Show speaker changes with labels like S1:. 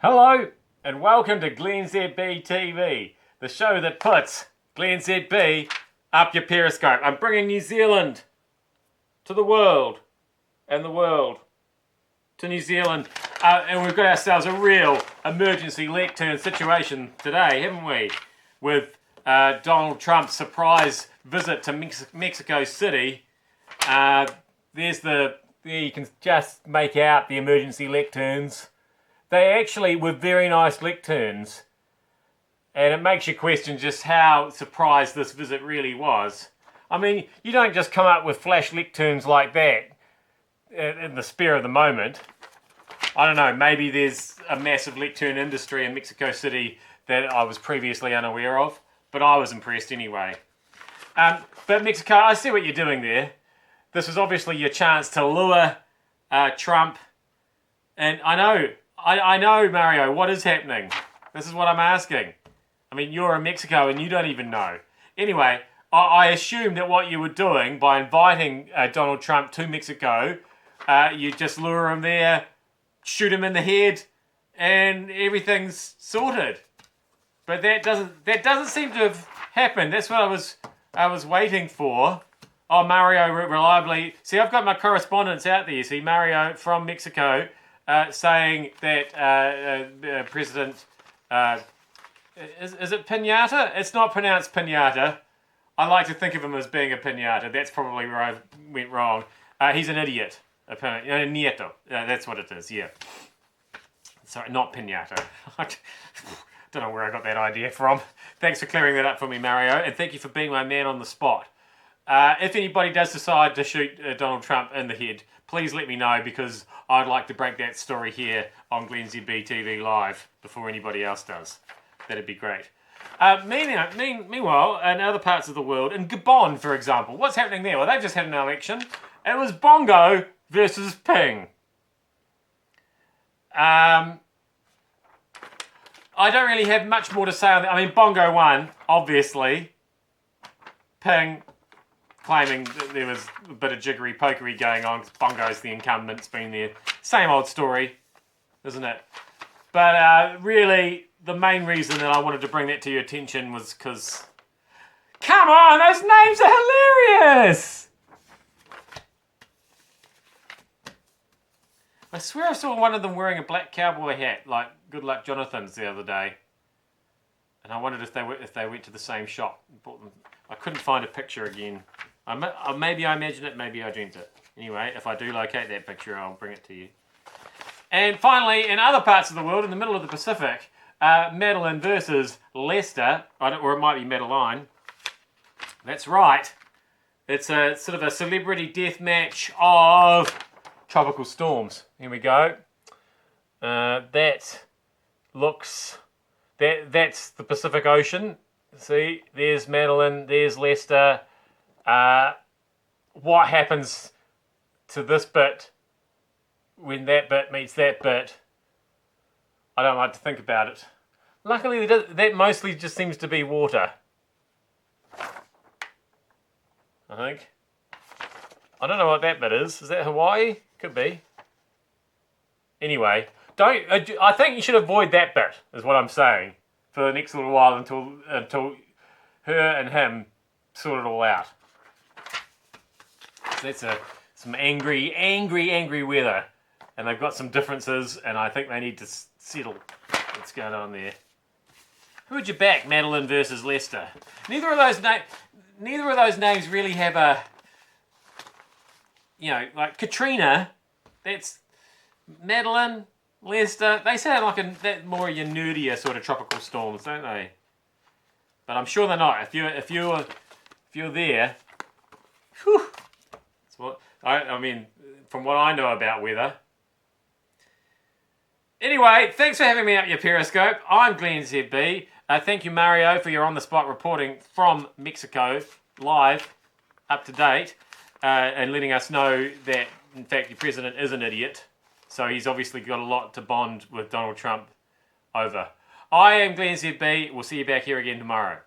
S1: Hello and welcome to glennzb TV, the show that puts glennzb up your Periscope. I'm bringing New Zealand to the world and the world to New Zealand. And we've got ourselves a real emergency lectern situation today, haven't we? With Donald Trump's surprise visit to Mexico City. There you can just make out the emergency lecterns. They actually were very nice lecterns, and it makes you question just how surprised this visit really was. I mean, you don't just come up with flash lecterns like that in the spur of the moment. I don't know, maybe there's a massive lectern industry in Mexico City that I was previously unaware of, but I was impressed anyway. But Mexico, I see what you're doing there. This was obviously your chance to lure Trump, and I know, Mario, what is happening? This is what I'm asking. I mean, you're in Mexico and you don't even know. Anyway, I assume that what you were doing by inviting Donald Trump to Mexico, you just lure him there, shoot him in the head, and everything's sorted. But that doesn't seem to have happened. That's what I was waiting for. Oh, Mario reliably. See, I've got my correspondence out there. You see, Mario from Mexico. Saying that President, is it Pinata? It's not pronounced Pinata. I like to think of him as being a Pinata. That's probably where I went wrong. He's an idiot. Nieto. That's what it is, yeah. Sorry, not Pinata. I don't know where I got that idea from. Thanks for clearing that up for me, Mario, and thank you for being my man on the spot. If anybody does decide to shoot Donald Trump in the head, please let me know, because I'd like to break that story here on glennzb TV Live before anybody else does. That'd be great. Meanwhile, in other parts of the world, in Gabon, for example, what's happening there? Well, they've just had an election. It was Bongo versus Ping. I don't really have much more to say on that. I mean, Bongo won, obviously. Ping claiming that there was a bit of jiggery-pokery going on because Bongo's the incumbent, it's been there. Same old story, isn't it? But really, the main reason that I wanted to bring that to your attention was because... Come on, those names are hilarious! I swear I saw one of them wearing a black cowboy hat, like Good Luck Jonathan's the other day. And I wondered if they went to the same shop and bought them. I couldn't find a picture again. Maybe I imagined it, maybe I dreamt it. Anyway, if I do locate that picture, I'll bring it to you. And finally, in other parts of the world, in the middle of the Pacific, Medellin versus Leicester, or it might be Medellin. That's right. It's a sort of a celebrity death match of tropical storms. Here we go. That's the Pacific Ocean. See, there's Medellin, there's Leicester. What happens to this bit when that bit meets that bit? I don't like to think about it. Luckily, that mostly just seems to be water. I think. I don't know what that bit is. Is that Hawaii? Could be. Anyway, I think you should avoid that bit, is what I'm saying, for the next little while until her and him sort it all out. That's some angry weather, and they've got some differences, and I think they need to settle what's going on there. Who would you back, Medellin versus Leicester? Neither of those names really have a, like Katrina. That's Medellin, Leicester. They sound like that more your nerdier sort of tropical storms, don't they? But I'm sure they're not. If you're there, whew. Well, I mean, from what I know about weather. Anyway, thanks for having me up your Periscope. I'm glennzb. Thank you, Mario, for your on-the-spot reporting from Mexico, live, up to date, and letting us know that, in fact, your president is an idiot. So he's obviously got a lot to bond with Donald Trump over. I am glennzb. We'll see you back here again tomorrow.